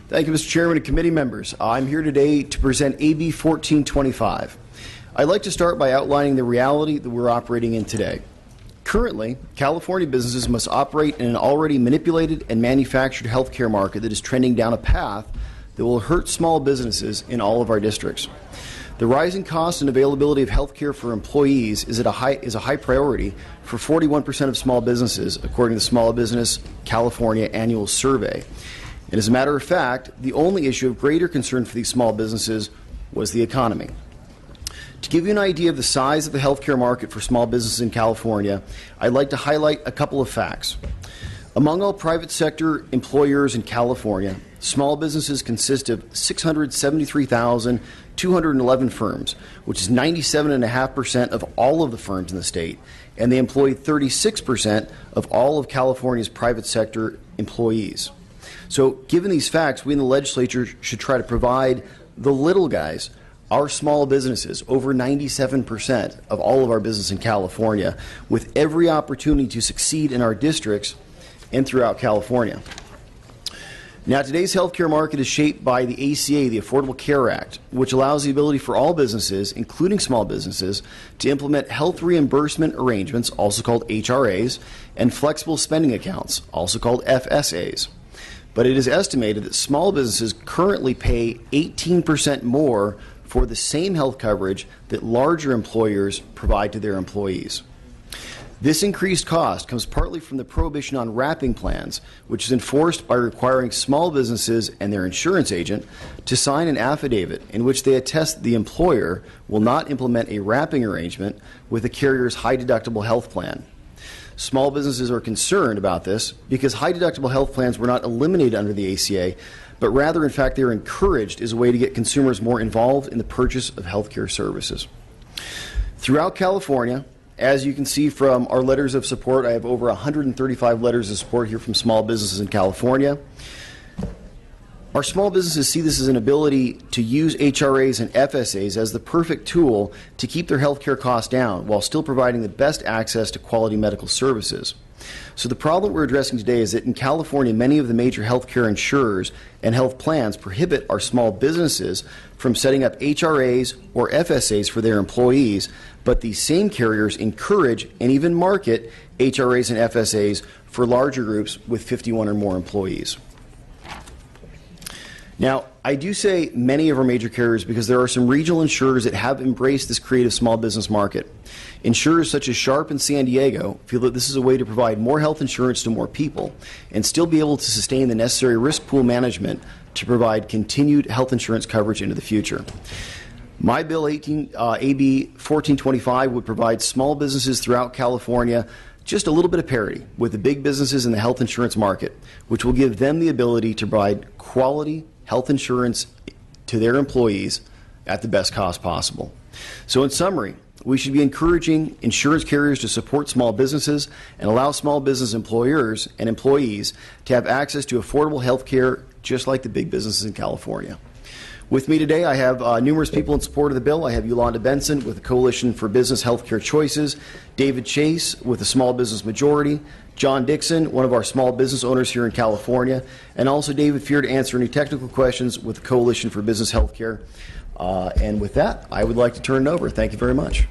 Thank you, Mr. Chairman and committee members. I'm here today to present AB 1425. I'd like to start by outlining the reality that we're operating in today. Currently, California businesses must operate in an already manipulated and manufactured healthcare market that is trending down a path that will hurt small businesses in all of our districts. The rising cost and availability of healthcare for employees is a high priority for 41% of small businesses, according to the Small Business California Annual Survey. And as a matter of fact, the only issue of greater concern for these small businesses was the economy. To give you an idea of the size of the healthcare market for small businesses in California, I'd like to highlight a couple of facts. Among all private sector employers in California, small businesses consist of 673,211 firms, which is 97.5% of all of the firms in the state, and they employ 36% of all of California's private sector employees. So, given these facts, we in the legislature should try to provide the little guys, our small businesses, over 97% of all of our business in California, with every opportunity to succeed in our districts and throughout California. Now, today's healthcare market is shaped by the ACA, the Affordable Care Act, which allows the ability for all businesses, including small businesses, to implement health reimbursement arrangements, also called HRAs, and flexible spending accounts, also called FSAs. But it is estimated that small businesses currently pay 18% more for the same health coverage that larger employers provide to their employees. This increased cost comes partly from the prohibition on wrapping plans, which is enforced by requiring small businesses and their insurance agent to sign an affidavit in which they attest that the employer will not implement a wrapping arrangement with the carrier's high-deductible health plan. Small businesses are concerned about this because high-deductible health plans were not eliminated under the ACA, but rather, in fact, they are encouraged as a way to get consumers more involved in the purchase of healthcare services. Throughout California, as you can see from our letters of support, I have over 135 letters of support here from small businesses in California. Our small businesses see this as an ability to use HRAs and FSAs as the perfect tool to keep their healthcare costs down while still providing the best access to quality medical services. So the problem we're addressing today is that in California, many of the major healthcare insurers and health plans prohibit our small businesses from setting up HRAs or FSAs for their employees, but these same carriers encourage and even market HRAs and FSAs for larger groups with 51 or more employees. Now, I do say many of our major carriers because there are some regional insurers that have embraced this creative small business market. Insurers such as Sharp and San Diego feel that this is a way to provide more health insurance to more people and still be able to sustain the necessary risk pool management to provide continued health insurance coverage into the future. My bill, AB 1425, would provide small businesses throughout California just a little bit of parity with the big businesses in the health insurance market, which will give them the ability to provide quality health insurance to their employees at the best cost possible. So in summary, we should be encouraging insurance carriers to support small businesses and allow small business employers and employees to have access to affordable health care just like the big businesses in California. With me today, I have numerous people in support of the bill. I have Yolanda Benson with the Coalition for Business Healthcare Choices, David Chase with the Small Business Majority, John Dixon, one of our small business owners here in California, and also David Fear to answer any technical questions with the Coalition for Business Healthcare. And with that, I would like to turn it over. Thank you very much.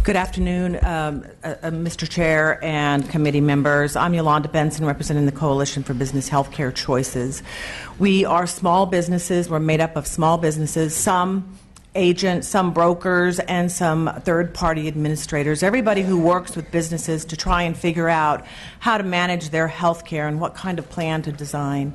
Good afternoon, Mr. Chair and committee members. I'm Yolanda Benson, representing the Coalition for Business Healthcare Choices. We are small businesses. We're made up of small businesses, some agents, some brokers, and some third-party administrators, everybody who works with businesses to try and figure out how to manage their health care and what kind of plan to design.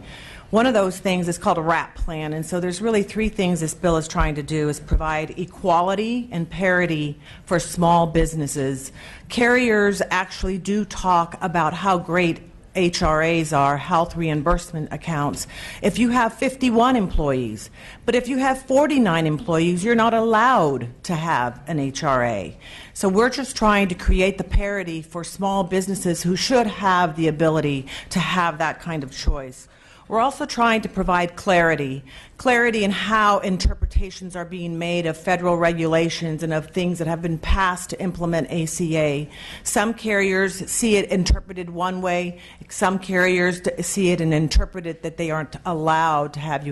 One of those things is called a WRAP plan, and so there's really three things this bill is trying to do: is provide equality and parity for small businesses. Carriers actually do talk about how great HRAs are, health reimbursement accounts, if you have 51 employees. But if you have 49 employees, you're not allowed to have an HRA. So we're just trying to create the parity for small businesses who should have the ability to have that kind of choice. We're also trying to provide clarity in how interpretations are being made of federal regulations and of things that have been passed to implement ACA. Some carriers see it interpreted one way. Some carriers see it and interpret it that they aren't allowed to have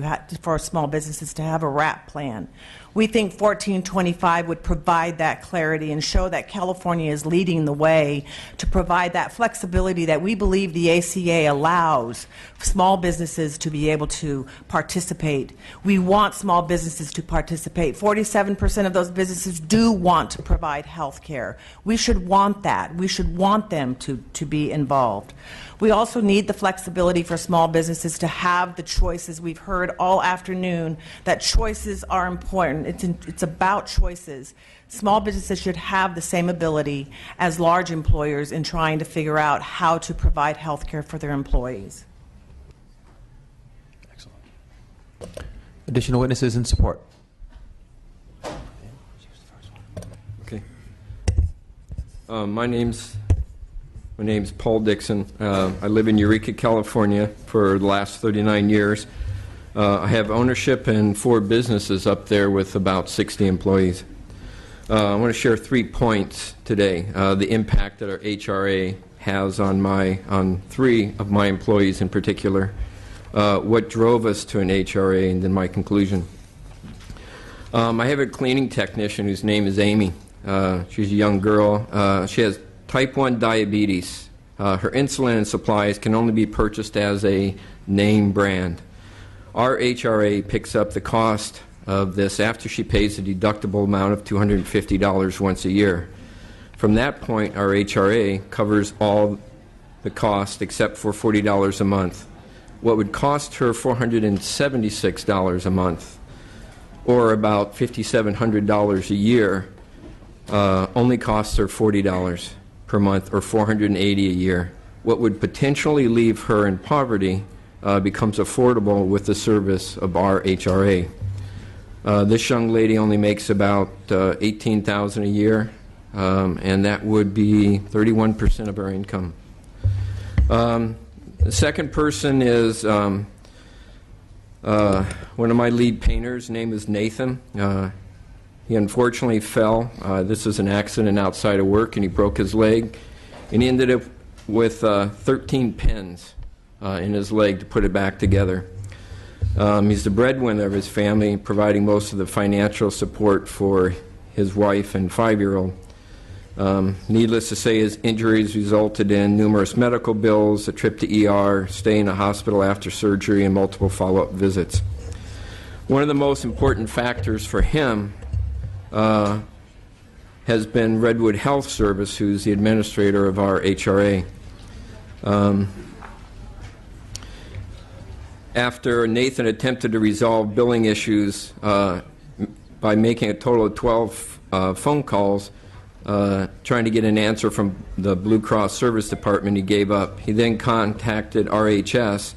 for small businesses to have a WRAP plan. We think 1425 would provide that clarity and show that California is leading the way to provide that flexibility that we believe the ACA allows small businesses to be able to participate. We want small businesses to participate. 47% of those businesses do want to provide health care. We should want that. We should want them to be involved. We also need the flexibility for small businesses to have the choices. We've heard all afternoon that choices are important. It's about choices. Small businesses should have the same ability as large employers in trying to figure out how to provide health care for their employees. Excellent. Additional witnesses in support. Okay. My name's Paul Dixon. I live in Eureka, California for the last 39 years. I have ownership in 4 businesses up there with about 60 employees. I want to share 3 points today. The impact that our HRA has on 3 of my employees in particular, what drove us to an HRA, and then my conclusion. I have a cleaning technician whose name is Amy. She's a young girl. She has type 1 diabetes. Her insulin and supplies can only be purchased as a name brand. Our HRA picks up the cost of this after she pays a deductible amount of $250 once a year. From that point, our HRA covers all the cost except for $40 a month. What would cost her $476 a month, or about $5,700 a year, only costs her $40 per month, or $480 a year. What would potentially leave her in poverty becomes affordable with the service of our HRA. This young lady only makes about $18,000 a year, and that would be 31% of her income. The second person is one of my lead painters. His name is Nathan. He unfortunately fell. This was an accident outside of work, and he broke his leg. And he ended up with 13 pins in his leg to put it back together. He's the breadwinner of his family, providing most of the financial support for his wife and 5-year-old. Needless to say, his injuries resulted in numerous medical bills, a trip to ER, stay in a hospital after surgery, and multiple follow-up visits. One of the most important factors for him has been Redwood Health Service, who's the administrator of our HRA. After Nathan attempted to resolve billing issues by making a total of 12 phone calls, trying to get an answer from the Blue Cross Service Department, he gave up. He then contacted RHS,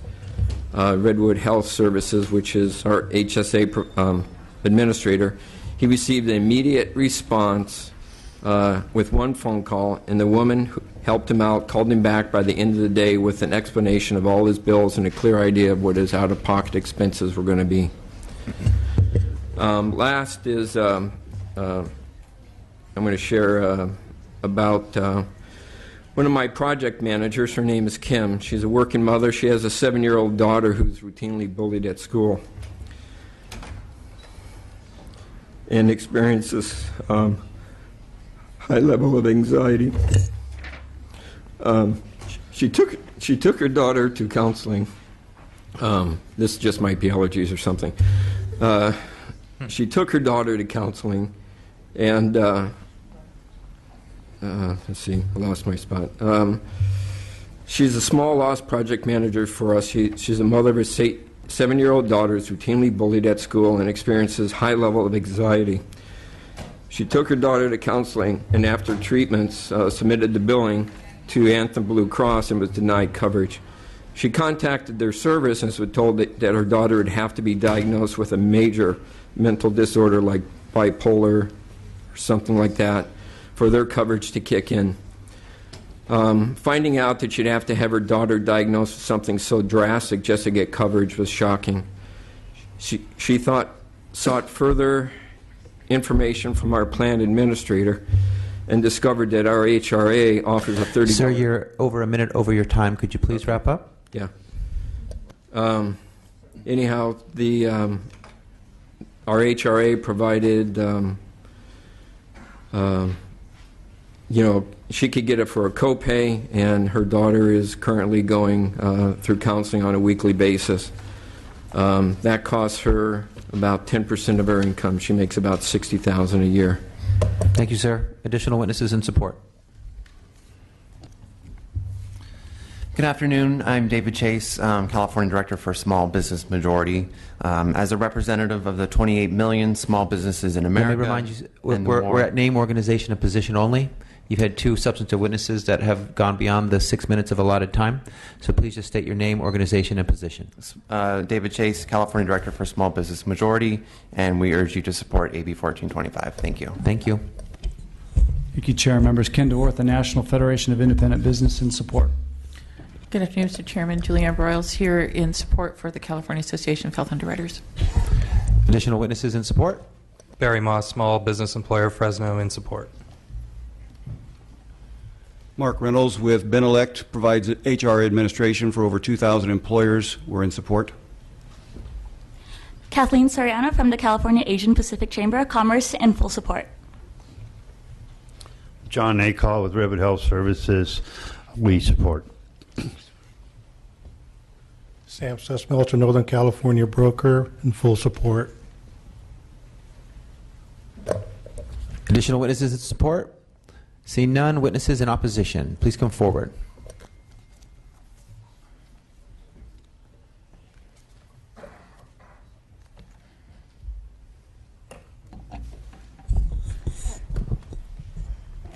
Redwood Health Services, which is our HSA administrator. He received an immediate response with 1 phone call, and the woman who helped him out, called him back by the end of the day with an explanation of all his bills and a clear idea of what his out-of-pocket expenses were going to be. Last is I'm going to share about one of my project managers. Her name is Kim. She's a working mother. She has a 7-year-old daughter who's routinely bullied at school and experiences high level of anxiety. She took her daughter to counseling. This just might be allergies or something. She took her daughter to counseling, and let's see, I lost my spot. She's a small loss project manager for us. She's a mother of a 7-year-old daughter who's routinely bullied at school and experiences high level of anxiety. She took her daughter to counseling, and after treatments, submitted the billing to Anthem Blue Cross and was denied coverage. She contacted their service and was told that her daughter would have to be diagnosed with a major mental disorder like bipolar or something like that for their coverage to kick in. Finding out that you'd have to have her daughter diagnosed with something so drastic just to get coverage was shocking. She sought further information from our plan administrator and discovered that our HRA offers a $30. Sir, you're over a minute over your time. Could you please wrap up? Yeah. Anyhow, our HRA provided, she could get it for a copay, and her daughter is currently going through counseling on a weekly basis. That costs her about 10% of her income. She makes about $60,000 a year. Thank you, sir. Additional witnesses in support. Good afternoon. I'm David Chase, California Director for Small Business Majority. As a representative of the 28 million small businesses in America. Let me remind you, we're at name, organization, and position only. You've had 2 substantive witnesses that have gone beyond the 6 minutes of allotted time. So please just state your name, organization, and position. David Chase, California Director for Small Business Majority, and we urge you to support AB 1425. Thank you. Thank you. Thank you, Chair. Members, Ken DeWorth, the National Federation of Independent Business, in support. Good afternoon, Mr. Chairman. Julianne Broyles here in support for the California Association of Health Underwriters. Additional witnesses in support. Barry Moss, Small Business Employer, Fresno, in support. Mark Reynolds with Benelect provides HR administration for over 2,000 employers. We're in support. Kathleen Soriano from the California Asian Pacific Chamber of Commerce, in full support. John Acall with Ribbit Health Services. We support. Sam Sussmelter, Northern California broker, in full support. Additional witnesses in support? Seeing none, witnesses in opposition, please come forward.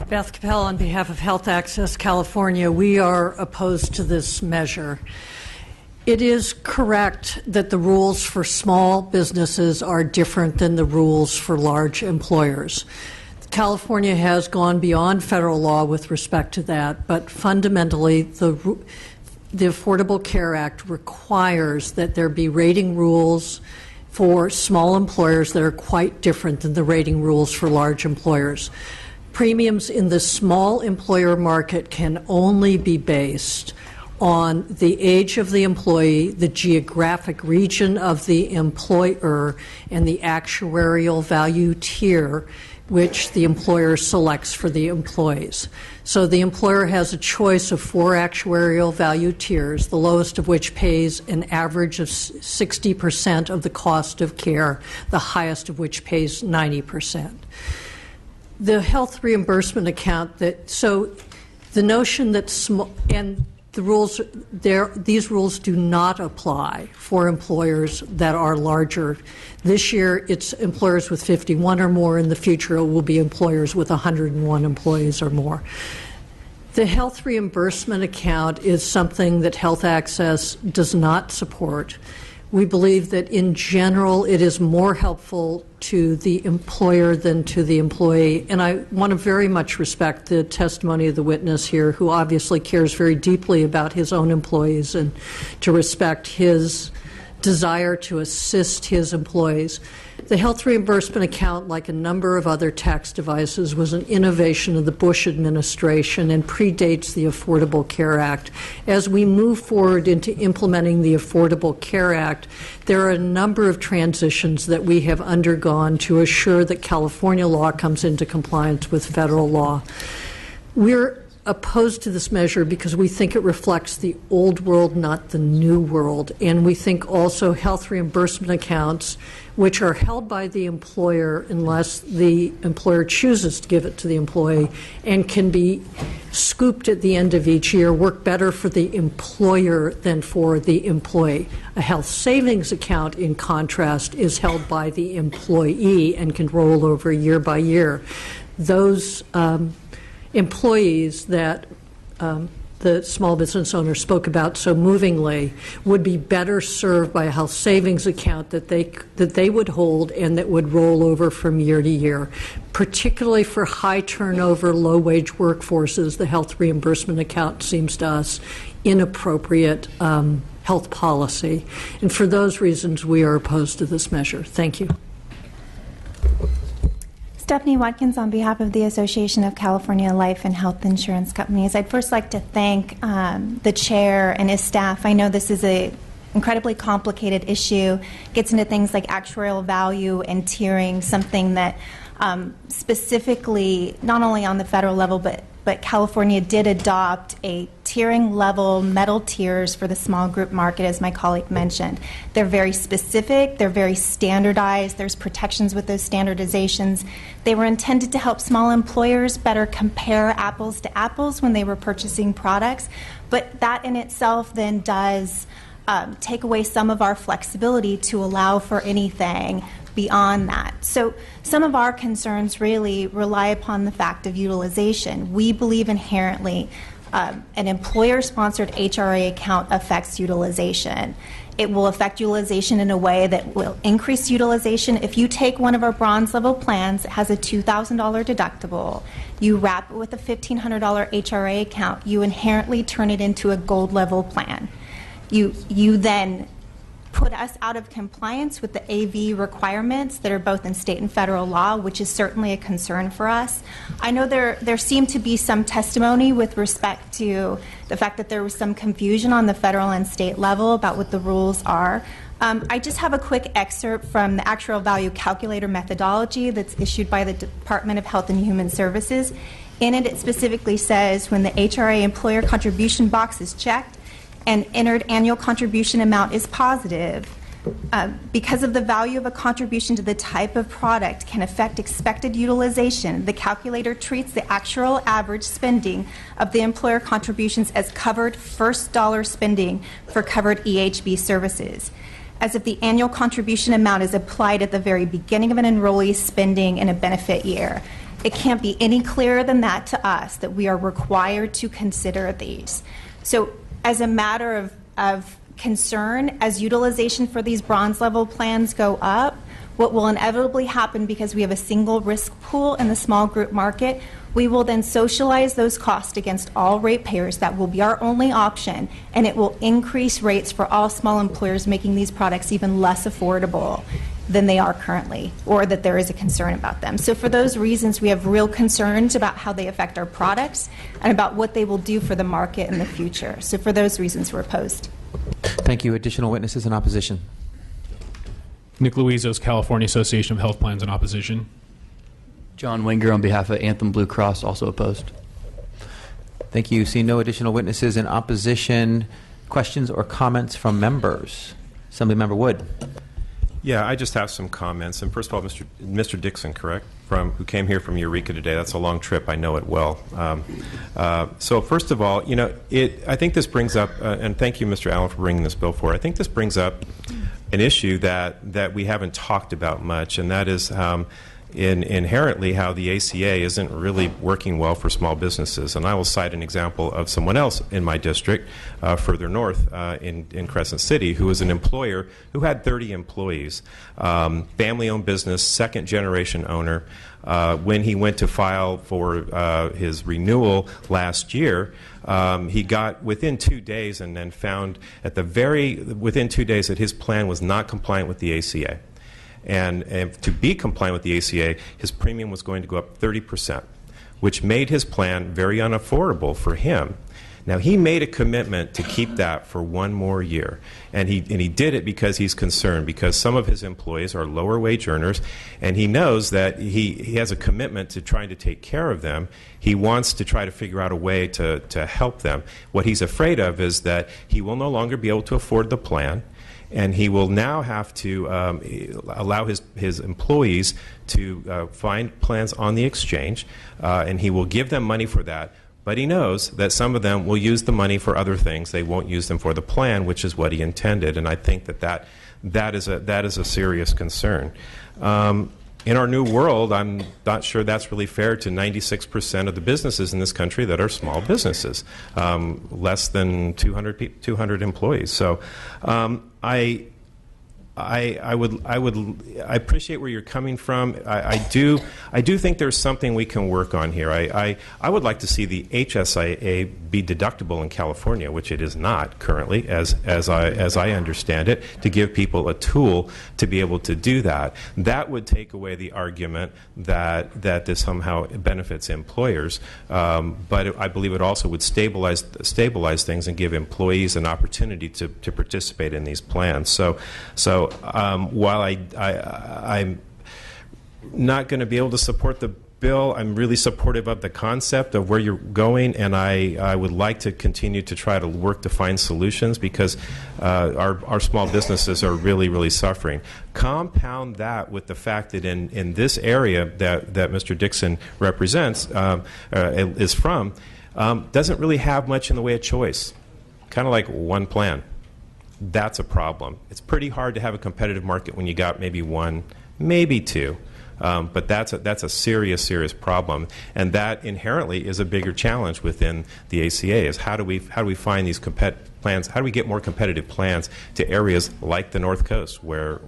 Beth Capel on behalf of Health Access California. We are opposed to this measure. It is correct that the rules for small businesses are different than the rules for large employers. California has gone beyond federal law with respect to that, but fundamentally the Affordable Care Act requires that there be rating rules for small employers that are quite different than the rating rules for large employers. Premiums in the small employer market can only be based on the age of the employee, the geographic region of the employer, and the actuarial value tier which the employer selects for the employees. So the employer has a choice of 4 actuarial value tiers, the lowest of which pays an average of 60% of the cost of care, the highest of which pays 90%. The health reimbursement account so the notion that the rules these rules do not apply for employers that are larger. This year it's employers with 51 or more. In the future it will be employers with 101 employees or more. The health reimbursement account is something that Health Access does not support. We believe that in general it is more helpful to the employer than to the employee. And I want to very much respect the testimony of the witness here, who obviously cares very deeply about his own employees, and to respect his desire to assist his employees. The health reimbursement account, like a number of other tax devices, was an innovation of the Bush administration and predates the Affordable Care Act. As we move forward into implementing the Affordable Care Act, there are a number of transitions that we have undergone to assure that California law comes into compliance with federal law. We're opposed to this measure because we think it reflects the old world, not the new world. And we think also health reimbursement accounts, which are held by the employer unless the employer chooses to give it to the employee and can be scooped at the end of each year, work better for the employer than for the employee. A health savings account, in contrast, is held by the employee and can roll over year by year. Those employees that the small business owner spoke about so movingly would be better served by a health savings account that they would hold and that would roll over from year to year. Particularly for high turnover, low wage workforces, the health reimbursement account seems to us inappropriate health policy. And for those reasons, we are opposed to this measure. Thank you. Stephanie Watkins on behalf of the Association of California Life and Health Insurance Companies. I'd first like to thank the chair and his staff. I know this is an incredibly complicated issue, gets into things like actuarial value and tiering, something that specifically, not only on the federal level, but California did adopt a tiering level, metal tiers for the small group market, as my colleague mentioned. They're very specific, they're very standardized, there's protections with those standardizations. They were intended to help small employers better compare apples to apples when they were purchasing products, but that in itself then does take away some of our flexibility to allow for anything beyond that. So some of our concerns really rely upon the fact of utilization. We believe inherently an employer-sponsored HRA account affects utilization. It will affect utilization in a way that will increase utilization. If you take one of our bronze level plans, it has a $2,000 deductible, you wrap it with a $1,500 HRA account, you inherently turn it into a gold level plan. You then put us out of compliance with the AV requirements that are both in state and federal law, which is certainly a concern for us. I know there seemed to be some testimony with respect to the fact that there was some confusion on the federal and state level about what the rules are. I just have a quick excerpt from the actuarial value calculator methodology that's issued by the Department of Health and Human Services. In it, it specifically says when the HRA employer contribution box is checked, and entered annual contribution amount is positive, because of the value of a contribution to the type of product can affect expected utilization, the calculator treats the actual average spending of the employer contributions as covered first dollar spending for covered EHB services, as if the annual contribution amount is applied at the very beginning of an enrollee's spending in a benefit year. It can't be any clearer than that to us that we are required to consider these. So as a matter of concern, as utilization for these bronze level plans go up, what will inevitably happen, because we have a single risk pool in the small group market, we will then socialize those costs against all ratepayers. That will be our only option, and it will increase rates for all small employers, making these products even less affordable than they are currently, or that there is a concern about them. So for those reasons, we have real concerns about how they affect our products and about what they will do for the market in the future. So for those reasons, we're opposed. Thank you. Additional witnesses in opposition. Nick Luizos, California Association of Health Plans in opposition. John Wenger on behalf of Anthem Blue Cross, also opposed. Thank you. See no additional witnesses in opposition. Questions or comments from members? Assemblymember Wood. Yeah, I just have some comments. And first of all, Mr. Dixon, correct, who came here from Eureka today. That's a long trip. I know it well. So first of all, I think this brings up, and thank you, Mr. Allen, for bringing this bill forward. I think this brings up an issue that we haven't talked about much, and that is inherently how the ACA isn't really working well for small businesses. And I will cite an example of someone else in my district, further north in Crescent City, who was an employer who had 30 employees, family-owned business, second-generation owner. When he went to file for his renewal last year, he got within 2 days and then found within 2 days that his plan was not compliant with the ACA. And to be compliant with the ACA, his premium was going to go up 30%, which made his plan very unaffordable for him. Now, he made a commitment to keep that for one more year, and he did it because he's concerned, because some of his employees are lower wage earners, and he knows that he has a commitment to trying to take care of them. He wants to try to figure out a way to help them. What he's afraid of is that he will no longer be able to afford the plan, and he will now have to allow his employees to find plans on the exchange, and he will give them money for that. But he knows that some of them will use the money for other things. They won't use them for the plan, which is what he intended. And I think that is a serious concern. in our new world, I'm not sure that's really fair to 96% of the businesses in this country that are small businesses, less than 200 employees. So I appreciate where you're coming from. I do think there's something we can work on here. I would like to see the HSA be deductible in California, which it is not currently, as I understand it, to give people a tool to be able to do that. That would take away the argument that this somehow benefits employers, but I believe it also would stabilize things and give employees an opportunity to participate in these plans. So while I'm not going to be able to support the bill, I'm really supportive of the concept of where you're going, and I would like to continue to try to work to find solutions because our small businesses are really, really suffering. Compound that with the fact that in this area that Mr. Dixon represents, is from, doesn't really have much in the way of choice, kind of like one plan. That's a problem. It's pretty hard to have a competitive market when you got maybe one, maybe two. But that's a serious problem, and that inherently is a bigger challenge within the ACA. Is how do we find these plans? How do we get more competitive plans to areas like the North Coast where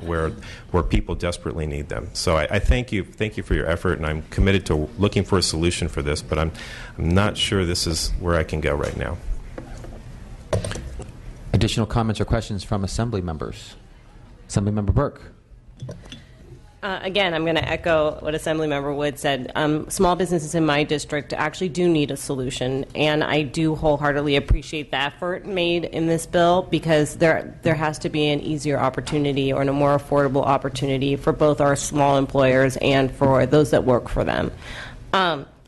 people desperately need them? So I thank you for your effort, and I'm committed to looking for a solution for this. But I'm not sure this is where I can go right now. Additional comments or questions from Assembly members? Assemblymember Burke. Again, I'm going to echo what Assemblymember Wood said. Small businesses in my district actually do need a solution, and I do wholeheartedly appreciate the effort made in this bill because there has to be an easier opportunity or a more affordable opportunity for both our small employers and for those that work for them.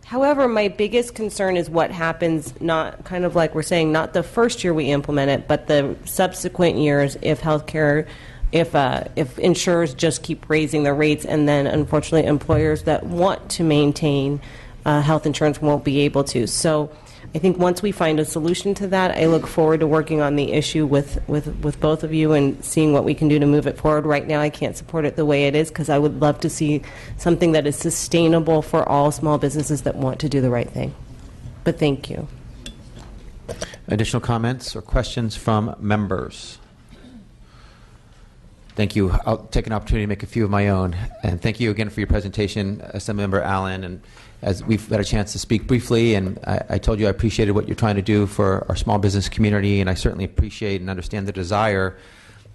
However, my biggest concern is what happens, not kind of like we're saying, not the first year we implement it, but the subsequent years if healthcare, if insurers just keep raising their rates, and then unfortunately employers that want to maintain health insurance won't be able to. So I think once we find a solution to that, I look forward to working on the issue with both of you and seeing what we can do to move it forward. Right now I can't support it the way it is because I would love to see something that is sustainable for all small businesses that want to do the right thing. But thank you. Additional comments or questions from members? Thank you. I'll take an opportunity to make a few of my own. And thank you again for your presentation, Assemblymember Allen. And as we've had a chance to speak briefly, and I told you I appreciated what you're trying to do for our small business community, and I certainly appreciate and understand the desire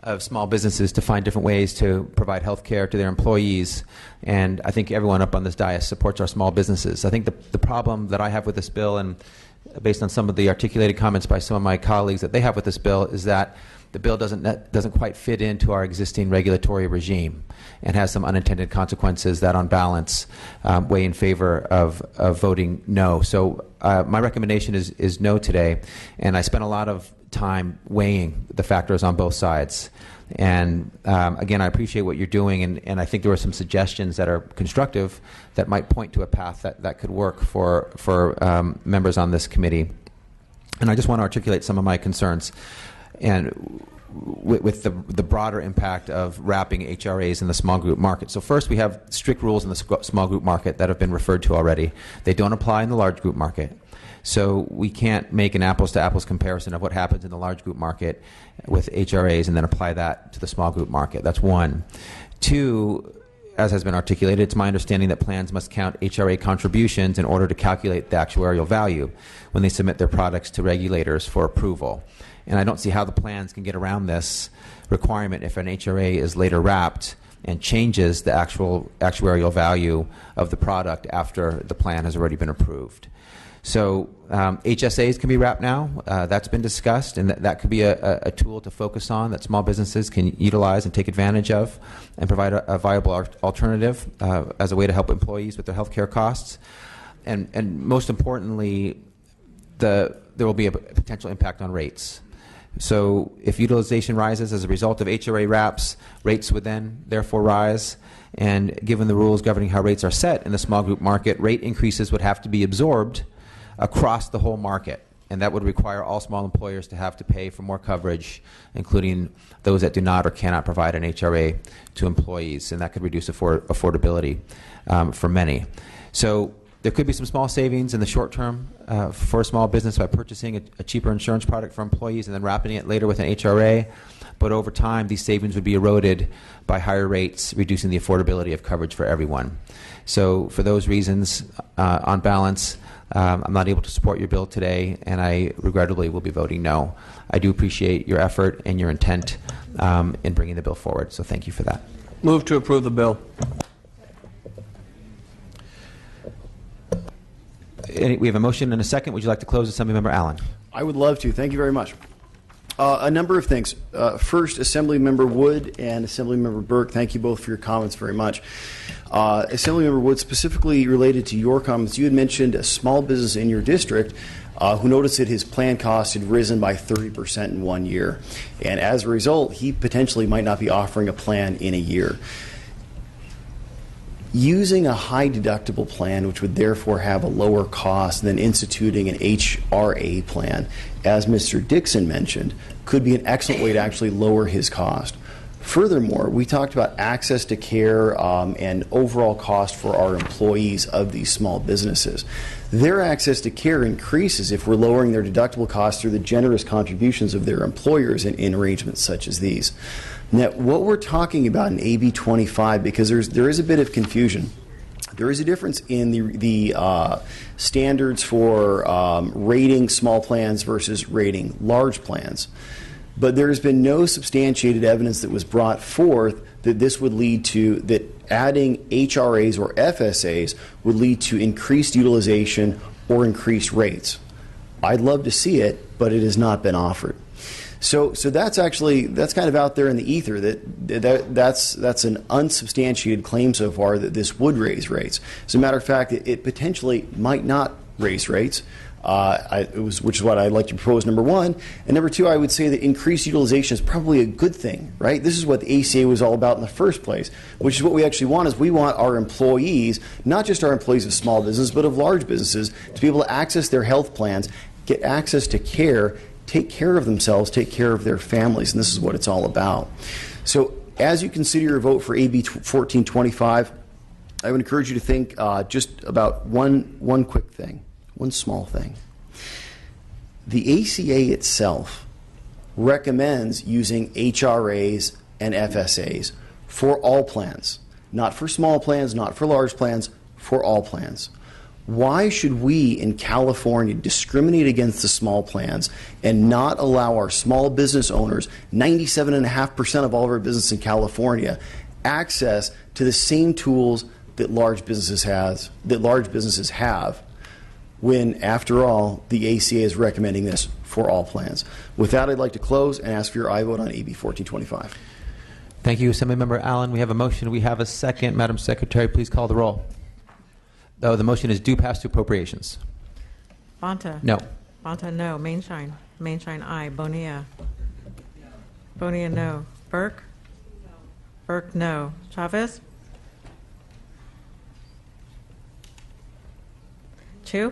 of small businesses to find different ways to provide health care to their employees. And I think everyone up on this dais supports our small businesses. I think the problem that I have with this bill, and based on some of the articulated comments by some of my colleagues that they have with this bill, is that the bill doesn't quite fit into our existing regulatory regime and has some unintended consequences that, on balance, weigh in favor of voting no. So my recommendation is no today, and I spent a lot of time weighing the factors on both sides. And again, I appreciate what you're doing, and I think there were some suggestions that are constructive that might point to a path that could work for members on this committee. And I just want to articulate some of my concerns. And with the broader impact of wrapping HRAs in the small group market. So first, we have strict rules in the small group market that have been referred to already. They don't apply in the large group market. So we can't make an apples-to-apples comparison of what happens in the large group market with HRAs and then apply that to the small group market. That's one. Two, as has been articulated, it's my understanding that plans must count HRA contributions in order to calculate the actuarial value when they submit their products to regulators for approval. And I don't see how the plans can get around this requirement if an HRA is later wrapped and changes the actual actuarial value of the product after the plan has already been approved. So HSAs can be wrapped now. That's been discussed, and that could be a tool to focus on that small businesses can utilize and take advantage of and provide a viable alternative as a way to help employees with their health care costs. And most importantly, there will be a potential impact on rates. So if utilization rises as a result of HRA wraps, rates would then therefore rise. And given the rules governing how rates are set in the small group market, rate increases would have to be absorbed across the whole market. and that would require all small employers to have to pay for more coverage, including those that do not or cannot provide an HRA to employees, and that could reduce affordability for many. So there could be some small savings in the short term for a small business by purchasing a cheaper insurance product for employees and then wrapping it later with an HRA. But over time, these savings would be eroded by higher rates, reducing the affordability of coverage for everyone. So for those reasons, on balance, I'm not able to support your bill today, and I regrettably will be voting no. I do appreciate your effort and your intent in bringing the bill forward, so thank you for that. Move to approve the bill. We have a motion and a second. Would you like to close, Assemblymember Allen? I would love to. Thank you very much. A number of things. First, Assemblymember Wood and Assemblymember Burke, thank you both for your comments very much. Assemblymember Wood, specifically related to your comments, you had mentioned a small business in your district who noticed that his plan cost had risen by 30% in 1 year. And as a result, he potentially might not be offering a plan in a year. Using a high deductible plan, which would therefore have a lower cost than instituting an HRA plan, as Mr. Dixon mentioned, could be an excellent way to actually lower his cost. Furthermore, we talked about access to care and overall cost for our employees of these small businesses. Their access to care increases if we're lowering their deductible costs through the generous contributions of their employers in arrangements such as these. Now, what we're talking about in AB 25, because there is a bit of confusion, there is a difference in the standards for rating small plans versus rating large plans. But there has been no substantiated evidence that was brought forth that this would lead to, that adding HRAs or FSAs would lead to increased utilization or increased rates. I'd love to see it, but it has not been offered. So that's kind of out there in the ether. That's an unsubstantiated claim so far that this would raise rates. As a matter of fact, it potentially might not raise rates, which is what I'd like to propose, number one. And number two, I would say that increased utilization is probably a good thing, right? This is what the ACA was all about in the first place, which is what we actually want. Is we want our employees, not just our employees of small business, but of large businesses, to be able to access their health plans, get access to care, take care of themselves, take care of their families, and this is what it's all about. So as you consider your vote for AB 1425, I would encourage you to think just about one quick thing, one small thing. The ACA itself recommends using HRAs and FSAs for all plans, not for small plans, not for large plans, for all plans. Why should we in California discriminate against the small plans and not allow our small business owners, 97.5% of all of our business in California, access to the same tools that large businesses have, when, after all, the ACA is recommending this for all plans? With that, I'd like to close and ask for your aye vote on AB 1425. Thank you, Assemblymember Allen. We have a motion. We have a second. Madam Secretary, please call the roll. Oh, the motion is due pass to appropriations. Bonta. No. Bonta, no. Mainshine. Mainshine, aye. Bonilla. Bonilla, no. Burke. Burke, no. Chavez. Chu.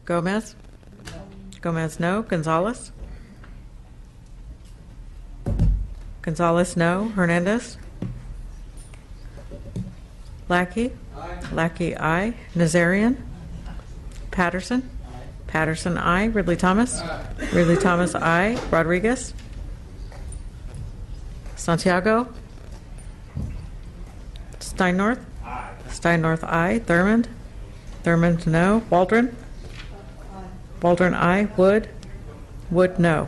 Gomez. Gomez, no. Gonzalez. Gonzalez, no. Hernandez. Lackey. Lackey, aye. Nazarian. Patterson. Patterson, aye. Ridley Thomas. Ridley Thomas, aye. Rodriguez. Santiago. Steinnorth. Steinnorth, aye. Thurmond. Thurmond, no. Waldron. Waldron, aye. Wood. Wood, no.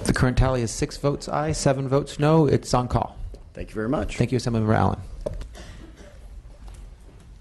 The current tally is 6 votes aye, 7 votes no. It's on call. Thank you very much. Thank you, Assemblymember Allen.